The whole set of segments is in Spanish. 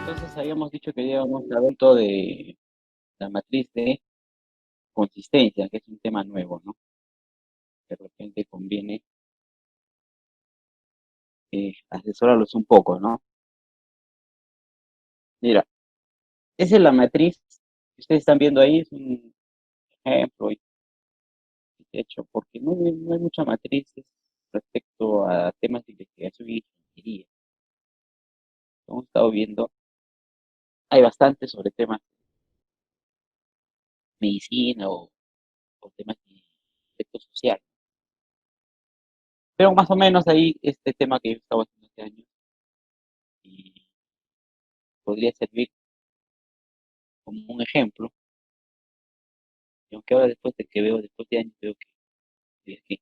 Entonces habíamos dicho que íbamos a ver todo de la matriz de consistencia, que es un tema nuevo, ¿no? De repente conviene asesorarlos un poco, ¿no? Mira, esa es la matriz que ustedes están viendo ahí, es un ejemplo hecho, porque no hay muchas matrices respecto a temas de investigación y ingeniería. Hemos estado viendo, hay bastante sobre temas de medicina o temas de aspecto social. Pero más o menos ahí este tema que yo estaba haciendo este año y podría servir como un ejemplo, y aunque ahora después de que veo, después de años, veo que hay que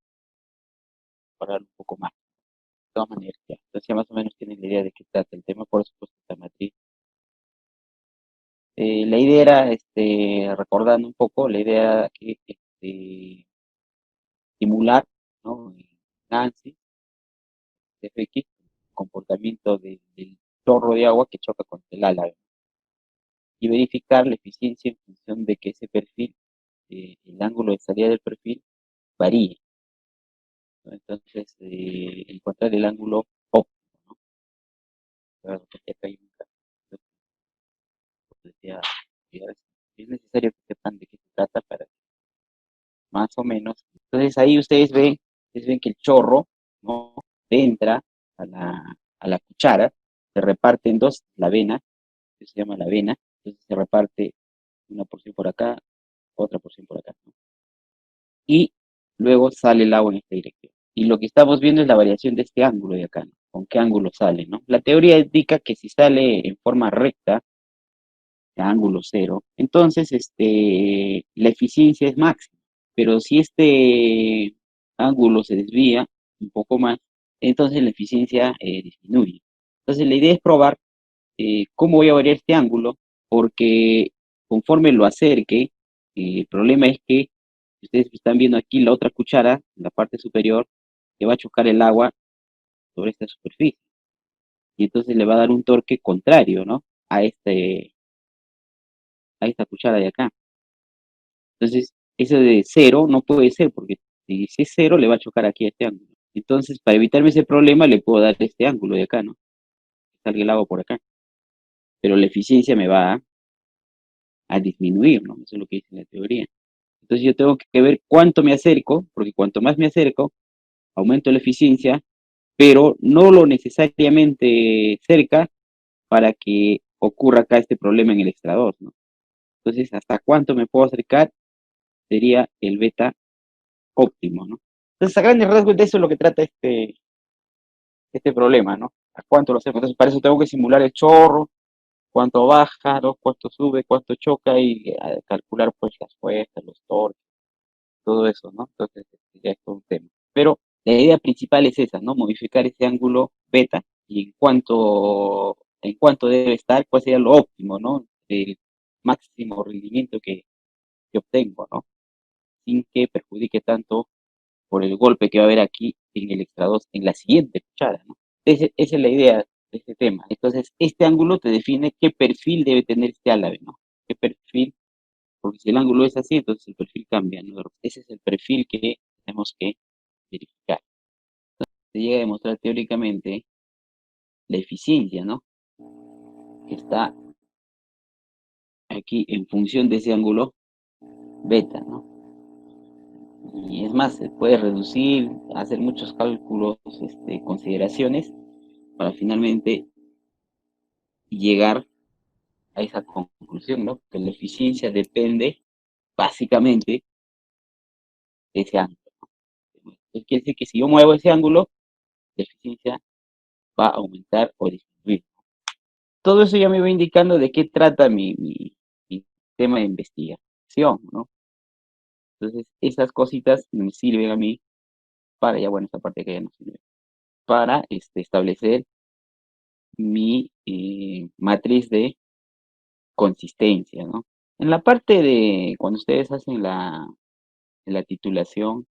parar un poco más. De todas maneras, ya. Entonces ya más o menos tienen la idea de qué trata el tema, por supuesto, esta matriz. La idea era, recordando un poco, la idea era que simular, ¿no? Nancy, FX, el comportamiento del chorro de agua que choca contra el ala, ¿no? Y verificar la eficiencia en función de que ese perfil, el ángulo de salida del perfil, varíe, ¿no? Entonces, encontrar el ángulo óptimo, ¿no? Claro, porque acá hay un caso, decía, es necesario que sepan de qué se trata para más o menos. Entonces ahí ustedes ven que el chorro, ¿no? Entra a la cuchara, se reparte en dos, la vena, que se llama la vena, entonces se reparte una porción por acá, otra porción por acá, ¿no? Y luego sale el agua en esta dirección. Y lo que estamos viendo es la variación de este ángulo de acá, ¿no? Con qué ángulo sale, ¿no? La teoría indica que si sale en forma recta, de ángulo cero, entonces la eficiencia es máxima. Pero si este ángulo se desvía un poco más, entonces la eficiencia disminuye. Entonces la idea es probar cómo voy a variar este ángulo, porque conforme lo acerque, el problema es que ustedes están viendo aquí la otra cuchara, en la parte superior, que va a chocar el agua sobre esta superficie. Y entonces le va a dar un torque contrario, ¿no? A esta cuchara de acá. Entonces, eso de cero no puede ser, porque si es cero, le va a chocar aquí a este ángulo. Entonces, para evitarme ese problema, le puedo dar este ángulo de acá, ¿no? Que salga el agua por acá. Pero la eficiencia me va a disminuir, ¿no? Eso es lo que dice la teoría. Entonces, yo tengo que ver cuánto me acerco, porque cuanto más me acerco, aumento la eficiencia, pero no lo necesariamente cerca para que ocurra acá este problema en el extractor, ¿no? Entonces, ¿hasta cuánto me puedo acercar? Sería el beta óptimo, ¿no? Entonces, a grandes rasgos de eso es lo que trata este problema, ¿no? ¿A cuánto lo hacemos? Entonces, para eso tengo que simular el chorro, cuánto baja, ¿no? Cuánto sube, cuánto choca y calcular pues las fuerzas, los torques, todo eso, ¿no? Entonces, ya es todo un tema. Pero la idea principal es esa, ¿no? Modificar ese ángulo beta y en cuánto debe estar, cuál sería lo óptimo, ¿no? El máximo rendimiento que obtengo, ¿no? Sin que perjudique tanto por el golpe que va a haber aquí en el extra 2 en la siguiente cuchara, ¿no? Esa es la idea de este tema. Entonces, este ángulo te define qué perfil debe tener este álave, ¿no? ¿Qué perfil? Porque si el ángulo es así, entonces el perfil cambia, ¿no? Ese es el perfil que tenemos que verificar. Se llega a demostrar teóricamente la eficiencia, ¿no? Que está aquí en función de ese ángulo beta, ¿no? Y es más, se puede reducir, hacer muchos cálculos, consideraciones para finalmente llegar a esa conclusión, ¿no? Que la eficiencia depende básicamente de ese ángulo, ¿no? Entonces quiere decir que si yo muevo ese ángulo, la eficiencia va a aumentar o disminuir. Todo eso ya me va indicando de qué trata mi tema de investigación, ¿no? Entonces esas cositas me sirven a mí para, ya bueno, esta parte que ya no sirve, para establecer mi matriz de consistencia, ¿no? En la parte de cuando ustedes hacen la titulación,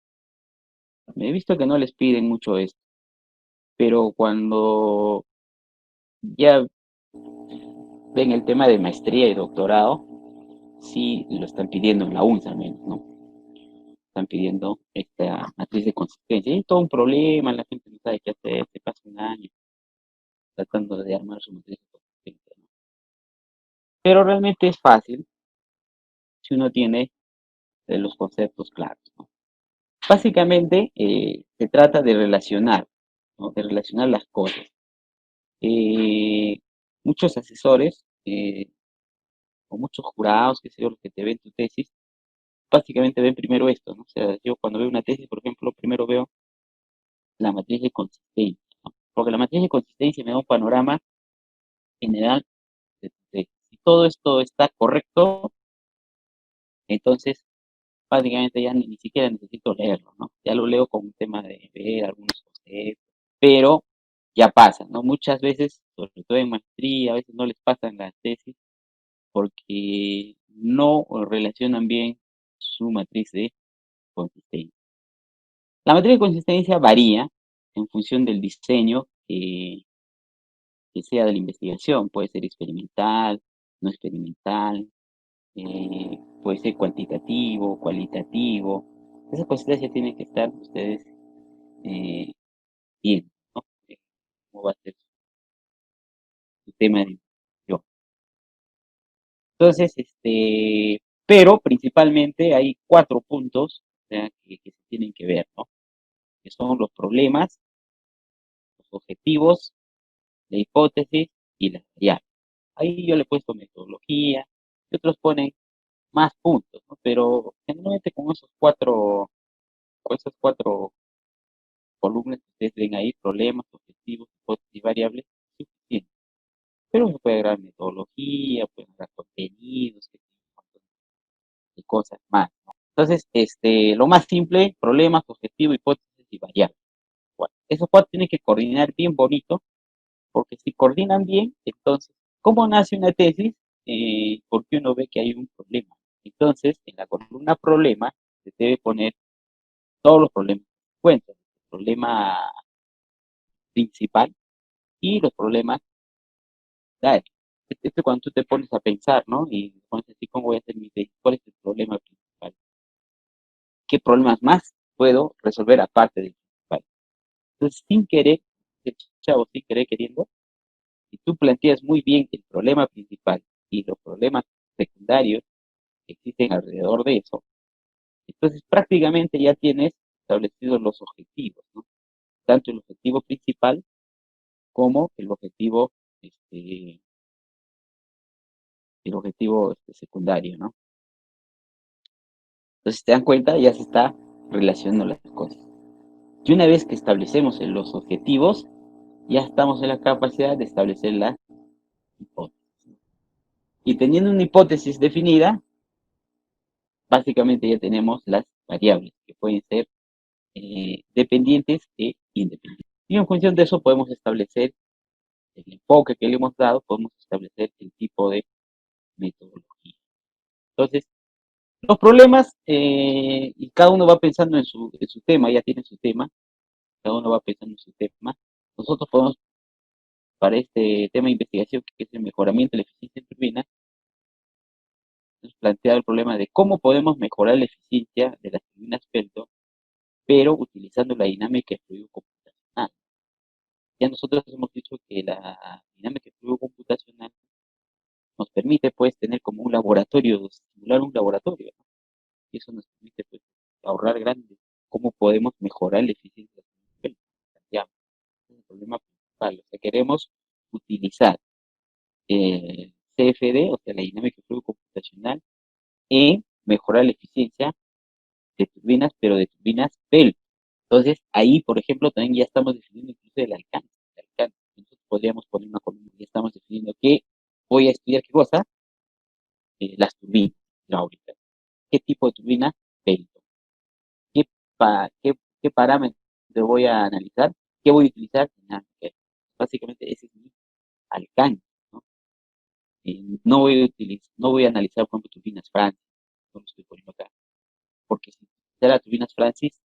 me he visto que no les piden mucho esto, pero cuando ya ven el tema de maestría y doctorado, sí lo están pidiendo en la UNSA al menos, ¿no? Están pidiendo esta matriz de consistencia. Y hay todo un problema, la gente no sabe qué hacer, se pasa un año tratando de armar su matriz de consistencia, ¿no? Pero realmente es fácil si uno tiene los conceptos claros, ¿no? Básicamente se trata de relacionar, ¿no? De relacionar las cosas. Eh, Muchos asesores o muchos jurados, que sé yo, los que te ven tu tesis, básicamente ven primero esto, ¿no? O sea, yo cuando veo una tesis, por ejemplo, primero veo la matriz de consistencia, ¿no? Porque la matriz de consistencia me da un panorama general de tu tesis. Si todo esto está correcto, entonces básicamente ya ni siquiera necesito leerlo, ¿no? Ya lo leo como un tema de ver algunos conceptos, pero ya pasa, ¿no? Muchas veces, sobre todo en maestría, a veces no les pasan las tesis porque no relacionan bien su matriz de consistencia. La matriz de consistencia varía en función del diseño que sea de la investigación. Puede ser experimental, no experimental, puede ser cuantitativo, cualitativo. Esas cositas ya tienen que estar ustedes eh, viendo, ¿no? Cómo va a ser su tema de investigación. Entonces, pero principalmente hay 4 puntos, o sea, que se tienen que ver, ¿no? Que son los problemas, los objetivos, la hipótesis y las variables. Ahí yo le he puesto metodología, y otros ponen más puntos, ¿no? Pero generalmente con esos 4 columnas que ustedes ven ahí, problemas, objetivos, hipótesis y variables, es suficiente. Pero se puede agregar metodología, puede agregar contenidos, y cosas más, ¿no? Entonces, lo más simple, problemas, objetivo, hipótesis y variables. Bueno, esos 4 tienen que coordinar bien bonito, porque si coordinan bien, entonces, ¿cómo nace una tesis? Porque uno ve que hay un problema. Entonces, en la columna problema, se debe poner todos los problemas que se encuentran, el problema principal y los problemas secundarios. Cuando tú te pones a pensar, ¿no? Y pones así, ¿cómo voy a hacer mi tesis? ¿Cuál es el problema principal? ¿Qué problemas más puedo resolver aparte del principal? Entonces, sin querer, chavo, sin querer queriendo, si tú planteas muy bien el problema principal y los problemas secundarios que existen alrededor de eso, entonces prácticamente ya tienes establecidos los objetivos, ¿no? Tanto el objetivo principal como el objetivo secundario, ¿no? Entonces, te dan cuenta, ya se está relacionando las cosas. Y una vez que establecemos los objetivos, ya estamos en la capacidad de establecer la hipótesis. Y teniendo una hipótesis definida, básicamente ya tenemos las variables, que pueden ser dependientes e independientes. Y en función de eso podemos establecer el enfoque que le hemos dado, podemos establecer el tipo de metodología. Entonces, los problemas, y cada uno va pensando en su tema, ya tiene su tema, cada uno va pensando en su tema. Nosotros podemos, para este tema de investigación, que es el mejoramiento de la eficiencia en turbinas, plantear el problema de cómo podemos mejorar la eficiencia de las turbinas Pelton, pero utilizando la dinámica de fluido computacional. Ya nosotros hemos dicho que la dinámica de fluido computacional nos permite, pues, tener como un laboratorio, simular un laboratorio, ¿no? Y eso nos permite, pues, ahorrar grandes. ¿Cómo podemos mejorar la eficiencia del sistema? Es el problema principal. O sea, queremos utilizar CFD, o sea, la dinámica de fluido computacional, en mejorar la eficiencia de turbinas, pero de turbinas PEL. Entonces, ahí, por ejemplo, también ya estamos definiendo incluso el alcance. Entonces, podríamos poner una columna, ya estamos definiendo que voy a estudiar qué cosa, las turbinas hidráulicas. ¿Qué tipo de turbina? Pelton. ¿Qué, qué parámetros voy a analizar? ¿Qué voy a utilizar? Dinámica. Básicamente ese es mi alcance, ¿no? No voy a analizar, por ejemplo, turbinas Francis, no lo estoy poniendo acá, porque si utilizara turbinas Francis,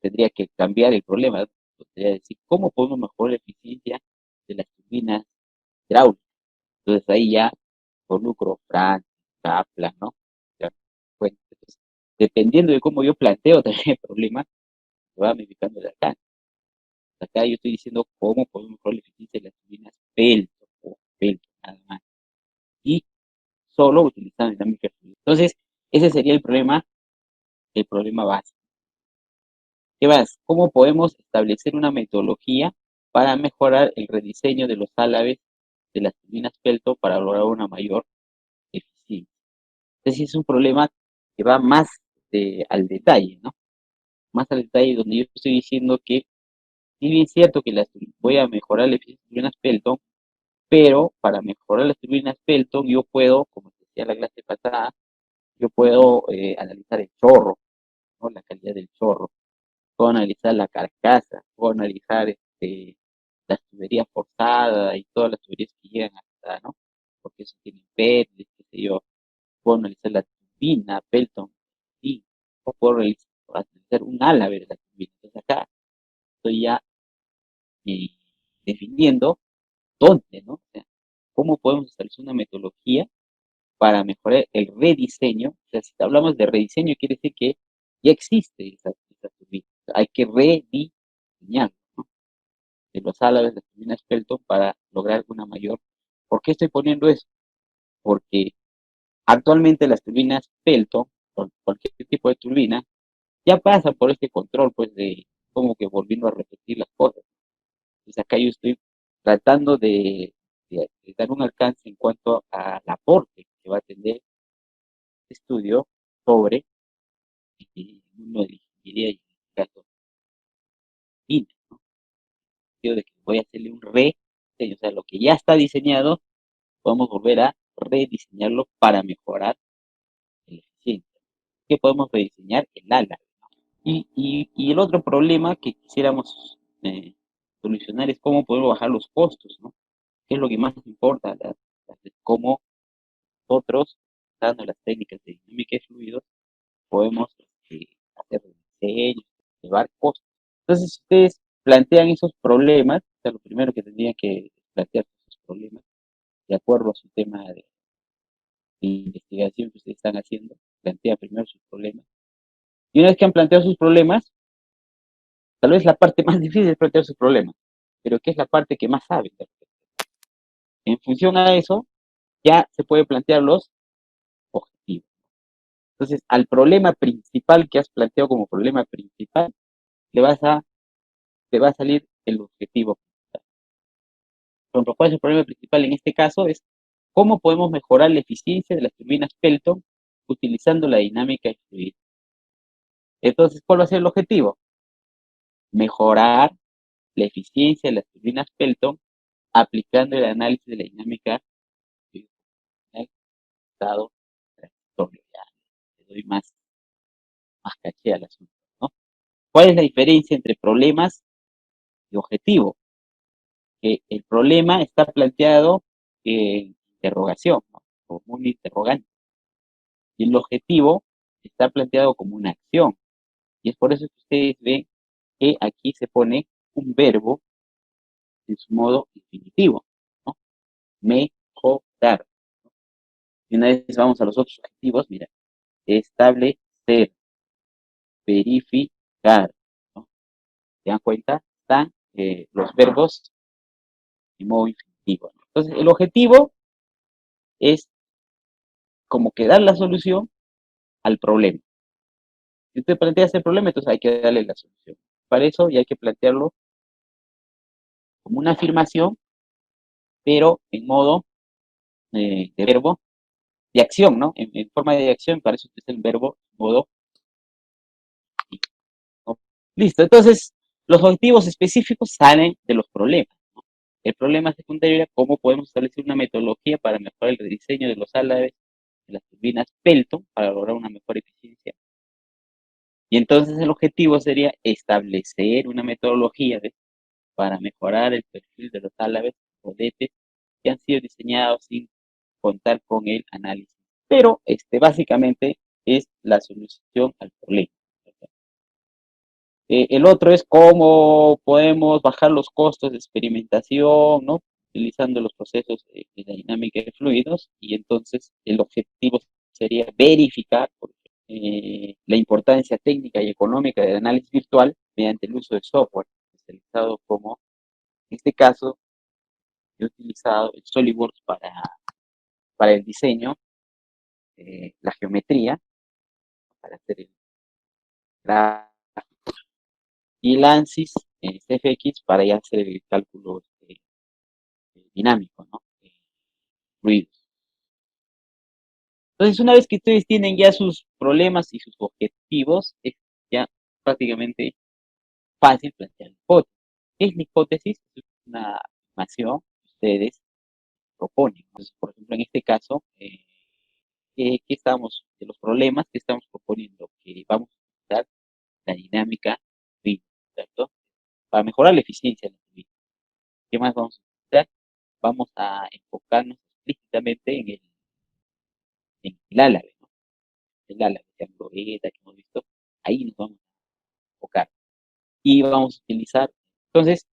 tendría que cambiar el problema, ¿no? Podría decir, ¿cómo podemos mejorar la eficiencia de las turbinas hidráulicas? Entonces ahí ya involucro Francis, Kaplan, ¿no? Ya, bueno, entonces, dependiendo de cómo yo planteo también el problema, se va modificando el alcance. Acá yo estoy diciendo cómo podemos mejorar la eficiencia de las turbinas Pelton o Pelton nada más. Y solo utilizando dinámica fluida. Entonces, ese sería el problema básico. ¿Qué más? ¿Cómo podemos establecer una metodología para mejorar el rediseño de los álabes de las turbinas Pelton para lograr una mayor eficiencia? Entonces, es un problema que va más al detalle, ¿no? Más al detalle donde yo estoy diciendo que, si bien es cierto que voy a mejorar la eficiencia de las turbinas Pelton, pero para mejorar las turbinas Pelton yo puedo, como decía la clase pasada, yo puedo analizar el chorro, ¿no? La calidad del chorro, puedo analizar la carcasa, puedo analizar las tuberías forzadas y todas las tuberías que llegan hasta, ¿no? Porque eso tiene PET, qué sé yo, puedo analizar la turbina, Pelton, y o puedo analizar un álabe de la turbina. Entonces acá estoy ya eh, definiendo dónde, ¿no? O sea, cómo podemos establecer una metodología para mejorar el rediseño. O sea, si hablamos de rediseño, quiere decir que ya existe esa turbina. Hay que rediseñar, ¿no? De los álabes de turbina Pelton para lograr una mayor. ¿Por qué estoy poniendo eso? Porque actualmente las turbinas Pelton, o cualquier tipo de turbina, ya pasan por este control, pues, de como que volviendo a repetir las cosas. Entonces acá yo estoy tratando de dar un alcance en cuanto al aporte que va a tener este estudio sobre el mundo de la ingeniería y en este caso, INE, ¿no? De que voy a hacerle un rediseño, o sea, lo que ya está diseñado, podemos volver a rediseñarlo para mejorar la eficiencia. ¿Qué podemos rediseñar? El ala. Y el otro problema que quisiéramos solucionar es cómo podemos bajar los costos, ¿no? ¿Qué es lo que más nos importa? Cómo nosotros, usando las técnicas de dinámica de fluidos, podemos hacer diseños, llevar costos. Entonces, si ustedes plantean esos problemas, o sea, lo primero que tendrían que plantear esos problemas, de acuerdo a su tema de investigación que ustedes están haciendo, plantean primero sus problemas. Y una vez que han planteado sus problemas, tal vez la parte más difícil es plantear sus problemas, pero que es la parte que más saben. En función a eso, ya se puede plantear los objetivos. Entonces, al problema principal que has planteado como problema principal, le vas a, te va a salir el objetivo principal. Por ¿cuál es el problema principal en este caso? Es cómo podemos mejorar la eficiencia de las turbinas Pelton utilizando la dinámica de fluido. Entonces, ¿cuál va a ser el objetivo? Mejorar la eficiencia de las turbinas Pelton aplicando el análisis de la dinámica de estado transitorio. Ya le doy más caché al asunto, ¿no? ¿Cuál es la diferencia entre problemas y objetivos? Que el problema está planteado en interrogación, ¿no? Como un interrogante, y el objetivo está planteado como una acción. Y es por eso que ustedes ven que aquí se pone un verbo en su modo infinitivo, ¿no? Mejorar. Y una vez vamos a los otros objetivos, mira, establecer, verificar, ¿no? ¿Se dan cuenta? Están los verbos en modo infinitivo, ¿no? Entonces, el objetivo es como que dar la solución al problema. Si usted plantea ese problema, entonces hay que darle la solución. Para eso ya hay que plantearlo como una afirmación, pero en modo de verbo de acción, ¿no? En forma de acción, para eso es el verbo modo. ¿No? Listo, entonces los objetivos específicos salen de los problemas, ¿no? El problema secundario era cómo podemos establecer una metodología para mejorar el rediseño de los álabes de las turbinas Pelton para lograr una mejor eficiencia. Y entonces el objetivo sería establecer una metodología para mejorar el perfil de los álabes rodetes que han sido diseñados sin contar con el análisis. Pero básicamente es la solución al problema. El otro es cómo podemos bajar los costos de experimentación, ¿no? utilizando los procesos de la dinámica de fluidos, y entonces el objetivo sería verificar la importancia técnica y económica del análisis virtual mediante el uso de software especializado como, en este caso, he utilizado el SolidWorks para el diseño, la geometría, para hacer el gráfico, y el ANSYS CFX para ya hacer el cálculo dinámico, ¿no? Fluidos. Entonces, una vez que ustedes tienen ya sus problemas y sus objetivos, es ya prácticamente fácil plantear la hipótesis. ¿Qué es la hipótesis? Es una afirmación que ustedes proponen. Entonces, por ejemplo, en este caso, ¿qué estamos, de los problemas que estamos proponiendo? Que vamos a utilizar la dinámica fluida, ¿cierto? Para mejorar la eficiencia del fluido. ¿Qué más vamos a utilizar? Vamos a enfocarnos explícitamente en el álabes, ¿no? El álabes, la cloreta que hemos visto, ahí nos vamos a enfocar. Y vamos a utilizar, entonces,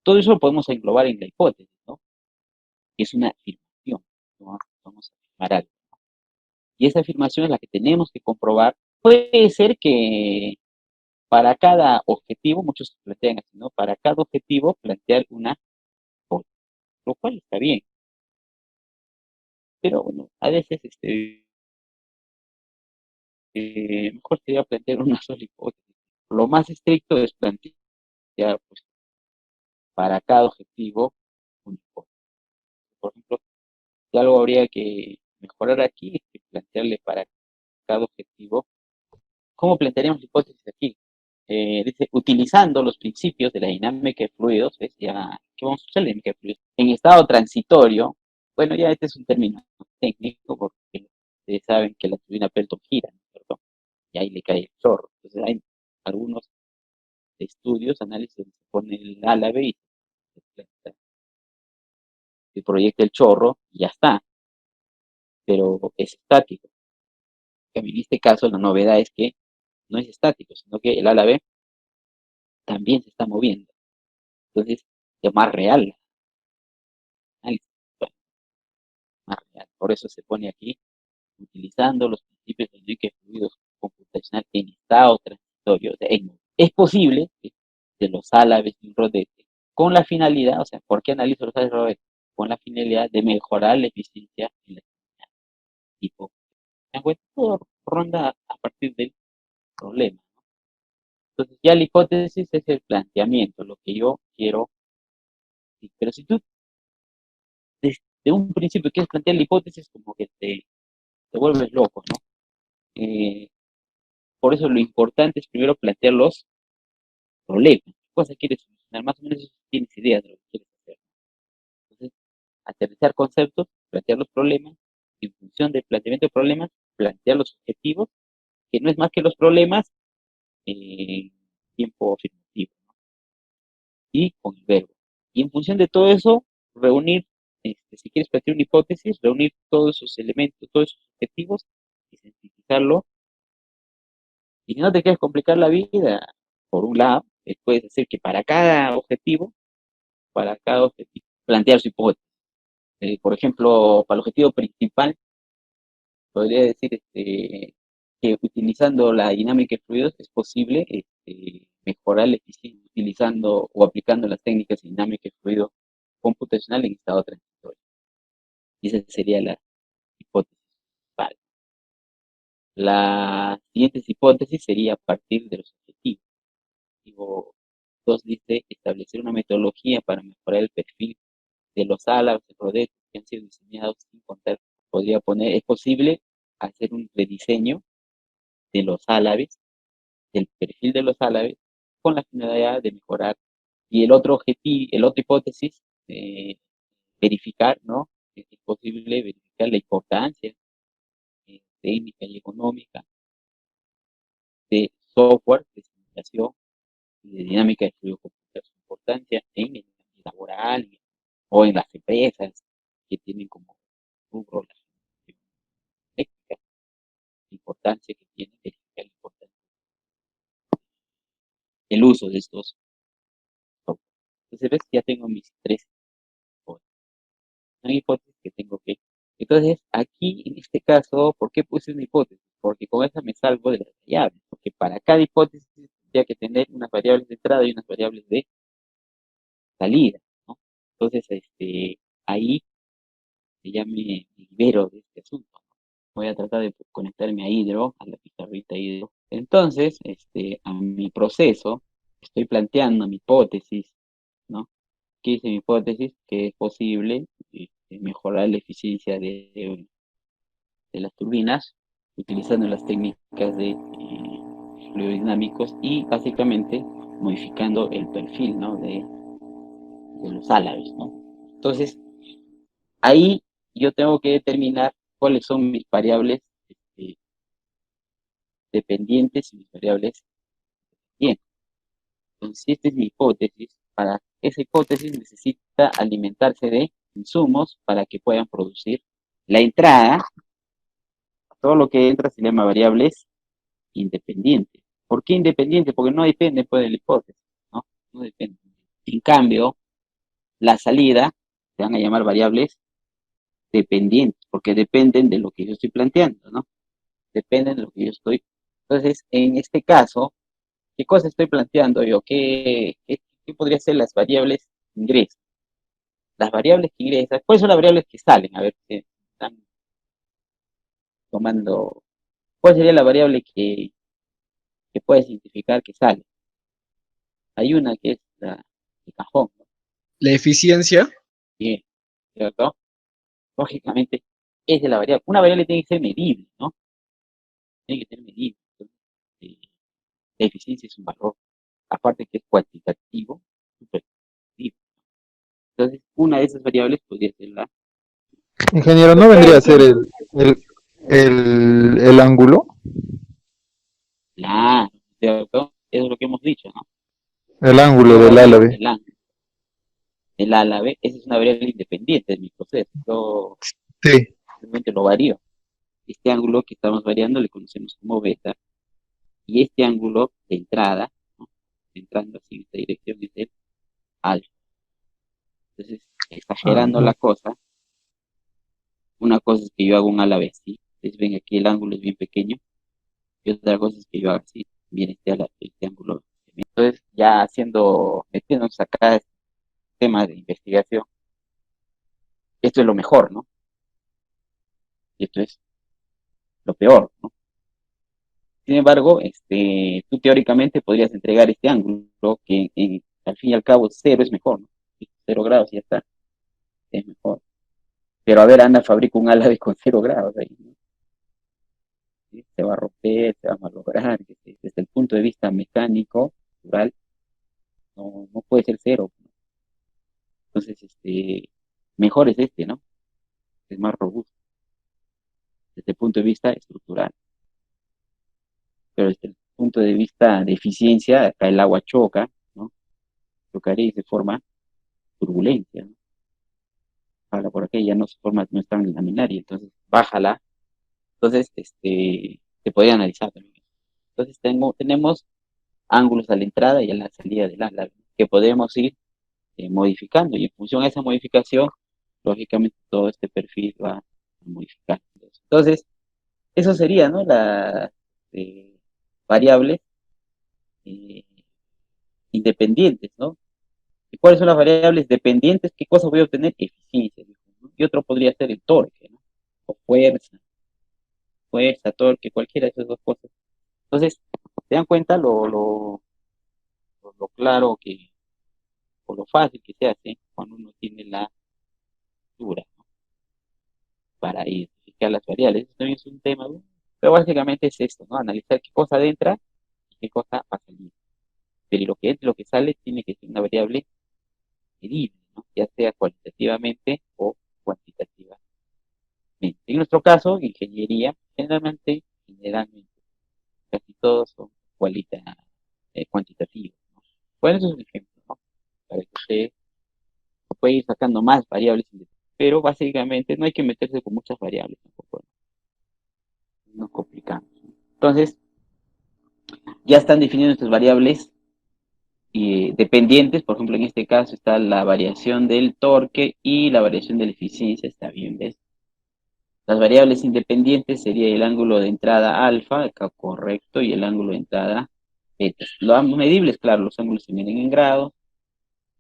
todo eso lo podemos englobar en la hipótesis, ¿no? Es una afirmación, ¿no? Vamos a afirmar algo. Y esa afirmación es la que tenemos que comprobar. Puede ser que para cada objetivo, muchos se plantean así, ¿no? Para cada objetivo plantear una hipótesis, lo cual está bien. Pero bueno, a veces mejor sería plantear una sola hipótesis. Lo más estricto es plantear, pues, para cada objetivo una hipótesis. Por ejemplo, si algo habría que mejorar aquí, es que plantearle para cada objetivo. ¿Cómo plantearíamos la hipótesis aquí? Dice, utilizando los principios de la dinámica de fluidos, ¿ves? Ya, ¿qué vamos a usar la dinámica de fluidos? En estado transitorio, bueno, ya este es un término técnico, porque ustedes saben que la turbina Pelton gira, ¿no es cierto? Y ahí le cae el chorro. Entonces hay algunos estudios, análisis, donde se pone el álabe y se proyecta el chorro y ya está, pero es estático. En este caso, la novedad es que no es estático, sino que el álabe también se está moviendo. Entonces, es más real, análisis, bueno, más real. Por eso se pone aquí, utilizando los principios de Enrique Fluidos computacional en estado transitorio. O sea, es posible que de los álabes de un rodete con la finalidad, o sea, ¿por qué analizo los álabes de rodete? Con la finalidad de mejorar la eficiencia en la tipo. Todo ronda a partir del problema. Entonces, ya la hipótesis es el planteamiento, lo que yo quiero. Sí, pero si tú desde un principio quieres plantear la hipótesis, como que te vuelves loco, ¿no? Eh, por eso lo importante es primero plantear los problemas. ¿Qué cosa quieres solucionar? Más o menos tienes ideas de lo que quieres hacer. Entonces, aterrizar conceptos, plantear los problemas, y en función del planteamiento de problemas, plantear los objetivos, que no es más que los problemas en tiempo afirmativo, ¿no? Y con el verbo. Y en función de todo eso, reunir, si quieres plantear una hipótesis, reunir todos esos elementos, todos esos objetivos y sintetizarlo. Y si no te quieres complicar la vida, por un lado, puedes decir que para cada objetivo, plantear su hipótesis. Por ejemplo, para el objetivo principal, podría decir que utilizando la dinámica de fluidos es posible mejorar la eficiencia utilizando o aplicando las técnicas de dinámica de fluido computacional en estado transitorio. Y esa sería la hipótesis principal. La siguiente hipótesis sería a partir de los objetivos. Objetivo 2 dice establecer una metodología para mejorar el perfil de los álabes de rodetos que han sido diseñados sin contar. Podría poner, es posible hacer un rediseño de los álabes, del perfil de los álabes, con la finalidad de mejorar. Y el otro objetivo, el otro hipótesis, verificar, ¿no? Es posible verificar la importancia técnica y económica de software de simulación y de dinámica de fluido computacional, su importancia en el ámbito laboral o en las empresas que tienen como rubro la técnica, la importancia que tiene verificar la importancia el uso de estos software. Entonces, ves, ya tengo mis tres. una hipótesis que tengo que... Entonces, aquí, en este caso, ¿por qué puse una hipótesis? Porque con esa me salvo de las variables, porque para cada hipótesis tendría que tener unas variables de entrada y unas variables de salida, ¿no? Entonces, ahí ya me libero de este asunto, ¿no? Voy a tratar de conectarme a Hydro, a la pizarrita Hydro. Entonces, a mi proceso, estoy planteando mi hipótesis, ¿no? ¿Qué dice mi hipótesis? Que es posible mejorar la eficiencia de las turbinas utilizando las técnicas de fluidodinámicos y básicamente modificando el perfil, ¿no? de los álabes, ¿no? Entonces, ahí yo tengo que determinar cuáles son mis variables este, dependientes y mis variables bien. Entonces, si esta es mi hipótesis, para esa hipótesis necesita alimentarse de insumos para que puedan producir la entrada. Todo lo que entra se llama variables independientes. ¿Por qué independiente? Porque no depende pues, de la hipótesis, ¿no? No depende. En cambio, la salida se van a llamar variables dependientes, porque dependen de lo que yo estoy planteando, ¿no? Dependen de lo que yo estoy. Entonces, en este caso, ¿qué cosa estoy planteando yo? ¿Qué podría ser las variables que ingresan? Las variables que ingresan, ¿cuáles son las variables que salen? A ver, si están tomando, ¿cuál sería la variable que puedes identificar que sale? Hay una que es el cajón, ¿no? La eficiencia. Bien, ¿cierto? Lógicamente, esa es la variable. Una variable tiene que ser medible, ¿no? Tiene que ser medible. Entonces, eh, la eficiencia es un valor, aparte que es cuantitativo, superlativo. Entonces, una de esas variables podría ser la... Ingeniero, ¿no Doctor, vendría a ser ¿quién? el ángulo? La, ¿cierto? Eso es lo que hemos dicho, ¿no? El ángulo Yo del varío álave. el ángulo. El álave, esa es una variable independiente de mi proceso. Yo Sí. simplemente lo varío. Este ángulo que estamos variando le conocemos como beta, y este ángulo de entrada, ¿no? Entrando así en esta dirección, es el alfa. Entonces, exagerando Ajá. la cosa, una cosa es que yo hago un álave así, ustedes ven aquí el ángulo es bien pequeño, y otra cosa es que yo haga así, bien este ángulo. Entonces, ya metiéndonos acá en este tema de investigación, esto es lo mejor, ¿no? Y esto es lo peor, ¿no? Sin embargo, tú teóricamente podrías entregar este ángulo que al fin y al cabo cero es mejor, ¿no? 0 grados y ya está, es mejor. Pero a ver, anda, fabrica un álave con 0 grados ahí, ¿no? ¿Sí? Se va a romper, se va a malograr. Desde el punto de vista mecánico, natural, no puede ser cero, ¿no? Entonces, mejor es ¿no? Es más robusto desde el punto de vista estructural. Pero desde el punto de vista de eficiencia, acá el agua choca, ¿no? Chocaría y se forma turbulencia, ¿no? Habla por aquí, ya no se forma, no es tan laminaria, entonces bájala. Entonces, se podría analizar también. Entonces tenemos ángulos a la entrada y a la salida del ala, que podemos ir modificando, y en función a esa modificación, lógicamente todo este perfil va a modificar. Entonces, eso sería, ¿no? Las variables eh, independientes, ¿no? ¿Y cuáles son las variables dependientes? ¿Qué cosa voy a obtener? Eficiencia, ¿no? Y otro podría ser el torque, ¿no? O fuerza, torque, cualquiera de esas dos cosas. Entonces, ¿se dan cuenta lo claro o lo fácil que se hace cuando uno tiene la dura, ¿no? Para identificar las variables? Eso también es un tema, ¿no? Pero básicamente es esto, ¿no? Analizar qué cosa entra y qué cosa va a salir. Pero lo que entra y lo que sale tiene que ser una variable medible, ¿no? Ya sea cualitativamente o cuantitativamente. En nuestro caso, ingeniería, generalmente, casi todos son cuantitativos, ¿no? Bueno, eso es un ejemplo, ¿no? Para que usted pueda ir sacando más variables, pero básicamente no hay que meterse con muchas variables tampoco, ¿no? Nos complicamos, ¿no? Entonces, ya están definiendo nuestras variables dependientes, por ejemplo, en este caso está la variación del torque y la variación de la eficiencia, está bien, ¿ves? Las variables independientes sería el ángulo de entrada alfa, acá correcto, y el ángulo de entrada beta. Los medibles, claro, los ángulos se miden en grados,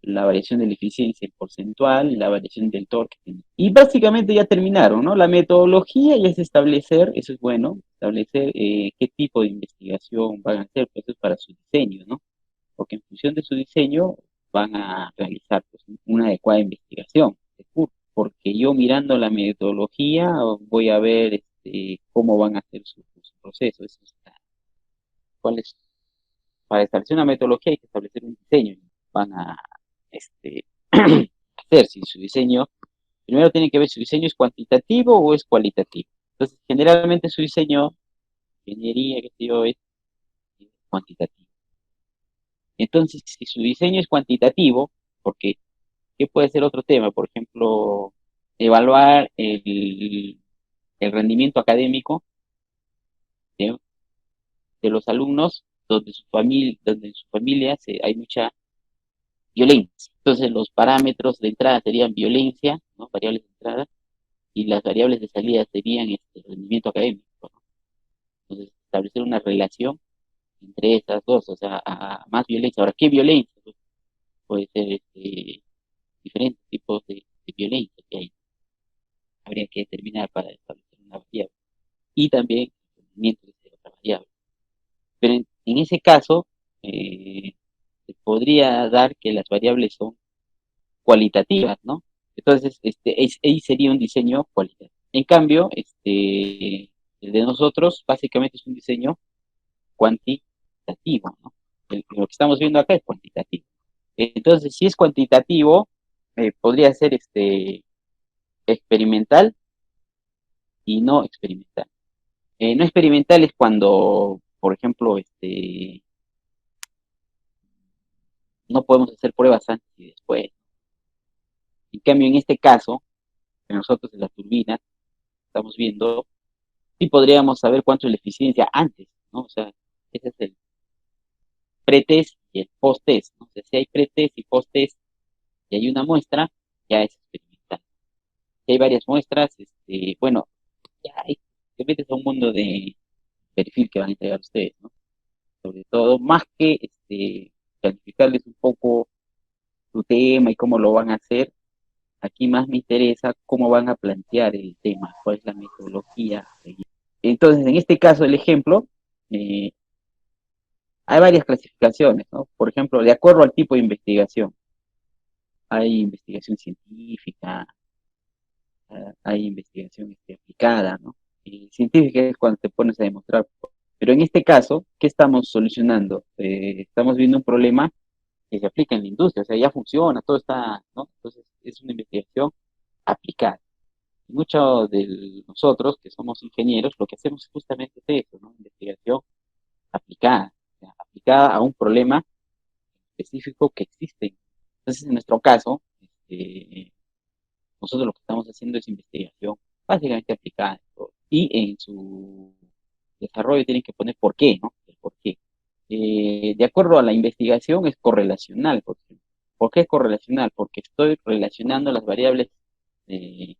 la variación de la eficiencia en porcentual, la variación del torque. Y básicamente ya terminaron, ¿no? La metodología ya es establecer, eso es bueno, establecer qué tipo de investigación van a hacer, pues eso es para su diseño, ¿no? Porque en función de su diseño van a realizar pues, una adecuada investigación de curso. Porque yo mirando la metodología voy a ver cómo van a hacer su proceso. Eso está, cuál es, para establecer una metodología hay que establecer un diseño. Van a este, hacer si su diseño, primero tienen que ver si su diseño es cuantitativo o es cualitativo. Entonces, generalmente su diseño, ingeniería, que sé yo, es cuantitativo. Entonces, si su diseño es cuantitativo, porque ¿qué puede ser otro tema? Por ejemplo, evaluar el rendimiento académico de, de los alumnos donde en su familia hay mucha violencia. Entonces, los parámetros de entrada serían violencia, ¿no? Variables de entrada, y las variables de salida serían rendimiento académico, ¿no? Entonces, establecer una relación entre esas dos, o sea, a más violencia. Ahora, ¿qué violencia? Pues, puede ser diferentes tipos de violencia que hay. Habría que determinar para establecer una variable. Y también el rendimiento de otra variable. Pero en ese caso, se podría dar que las variables son cualitativas, ¿no? Entonces, ahí sería un diseño cualitativo. En cambio, el de nosotros básicamente es un diseño cuantitativo, ¿no? Lo que estamos viendo acá es cuantitativo. Entonces, si es cuantitativo, podría ser experimental y no experimental. No experimental es cuando, por ejemplo, no podemos hacer pruebas antes y después. En cambio, en este caso, que nosotros en la turbina estamos viendo, sí podríamos saber cuánto es la eficiencia antes, ¿no? O sea, ese es el pretest y el post-test, ¿no? O sea, si hay pretest y post-test y hay una muestra, ya es experimental. Si hay varias muestras, bueno, ya te metes a un mundo de perfil que van a entregar ustedes, ¿no? Sobre todo, más que planificarles un poco su tema y cómo lo van a hacer, aquí más me interesa cómo van a plantear el tema, cuál es la metodología. Entonces, en este caso, el ejemplo, eh, hay varias clasificaciones, ¿no? Por ejemplo, de acuerdo al tipo de investigación. Hay investigación científica, hay investigación aplicada, ¿no? Y científica es cuando te pones a demostrar. Pero en este caso, ¿qué estamos solucionando? Estamos viendo un problema que se aplica en la industria, o sea, ya funciona, todo está, ¿no? Entonces, es una investigación aplicada. Muchos de nosotros que somos ingenieros, lo que hacemos es justamente eso, ¿no? Investigación aplicada, o sea, aplicada a un problema específico que existe. Entonces, en nuestro caso, nosotros lo que estamos haciendo es investigación básicamente aplicada. Y en su desarrollo tienen que poner por qué, ¿no? El por qué. De acuerdo a la investigación es correlacional, por ejemplo. ¿Por qué es correlacional? Porque estoy relacionando las variables eh,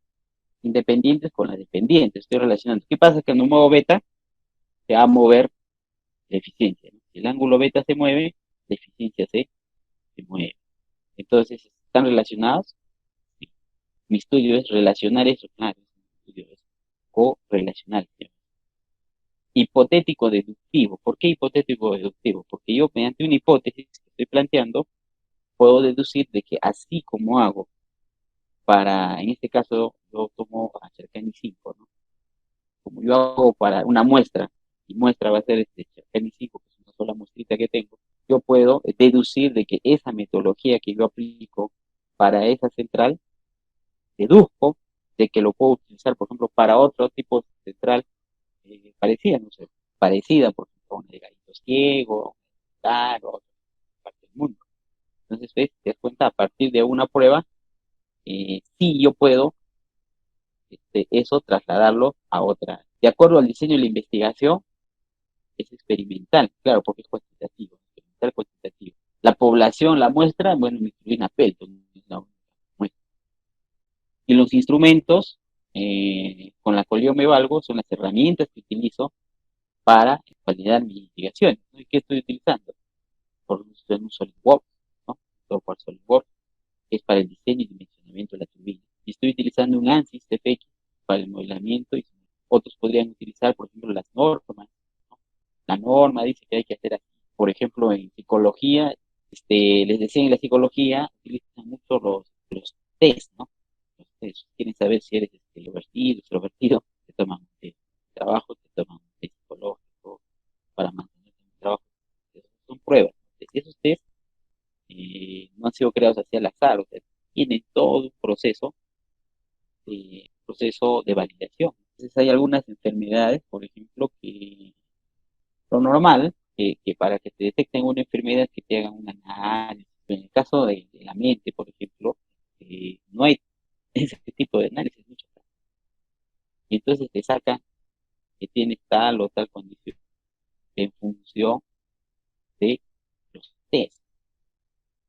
independientes con las dependientes. Estoy relacionando. ¿Qué pasa? Que cuando muevo beta, se va a mover la eficiencia, ¿no? Si el ángulo beta se mueve, la eficiencia se mueve. Entonces, ¿están relacionados? Sí. Mi estudio es relacionar eso, claro. Mi estudio es correlacional. ¿Sí? Hipotético deductivo. ¿Por qué hipotético deductivo? Porque yo, mediante una hipótesis que estoy planteando, puedo deducir de que así como hago para, en este caso, yo tomo a Cercani 5, ¿no? Como yo hago para una muestra, y muestra va a ser Cercani 5, que es una sola muestrita que tengo, yo puedo deducir de que esa metodología que yo aplico para esa central, deduzco de que lo puedo utilizar, por ejemplo, para otro tipo de central parecida, no sé, parecida, por ejemplo, a una de gallitos ciego, a otra parte del mundo. Entonces, ¿ves? Te das cuenta, a partir de una prueba, sí yo puedo eso trasladarlo a otra. De acuerdo al diseño de la investigación, es experimental, claro, porque es cuantitativo, experimental cuantitativo. La población población, la muestra, bueno, me incluyen a Pelton, es la única muestra. Y los instrumentos con la cual yo me valgo son las herramientas que utilizo para validar mis investigaciones, ¿no? ¿Y qué estoy utilizando? Por ejemplo, un SolidWorks, ¿no? Software SolidWorks, que es para el diseño y dimensionamiento de la turbina. Y estoy utilizando un ANSYS FX para el modelamiento y otros podrían utilizar, por ejemplo, las normas, ¿no? La norma dice que hay que hacer así. Por ejemplo, en psicología, les decía en la psicología, utilizan mucho los test, ¿no? Los test. Quieren saber si eres introvertido, extrovertido, te toman un test de trabajo, te toman un test psicológico para mantenerte en el trabajo. Son pruebas. Esos test no han sido creados así al azar, o sea, tienen todo un proceso de validación. Entonces hay algunas enfermedades, por ejemplo, que lo normal, que para que te detecten una enfermedad que te hagan un análisis. En el caso de la mente, por ejemplo, no hay ese tipo de análisis muchas veces. Y entonces te sacan que tienes tal o tal condición en función de los test.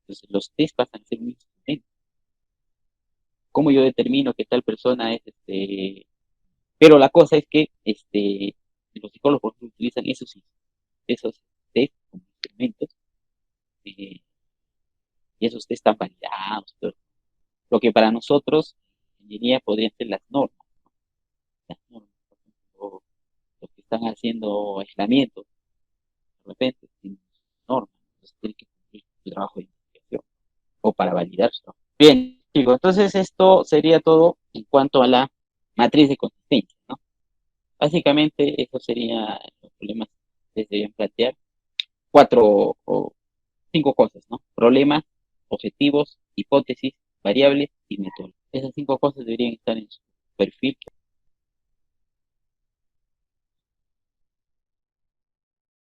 Entonces los test pasan a ser un instrumento. ¿Cómo yo determino que tal persona es Pero la cosa es que los psicólogos por ejemplo, utilizan esos test como instrumentos eh, y esos test están validados. Todo. Lo que para nosotros, en ingeniería, podrían ser las normas. Las normas, por ejemplo, los que están haciendo aislamiento, de repente, tienen normas, entonces tienen que cumplir su trabajo de investigación o para validar su trabajo. Bien, chicos, entonces esto sería todo en cuanto a la matriz de consistencia, ¿no? Básicamente, eso serían los problemas que se deben plantear. Cuatro o cinco cosas, ¿no? Problemas, objetivos, hipótesis, variables y métodos. Esas cinco cosas deberían estar en su perfil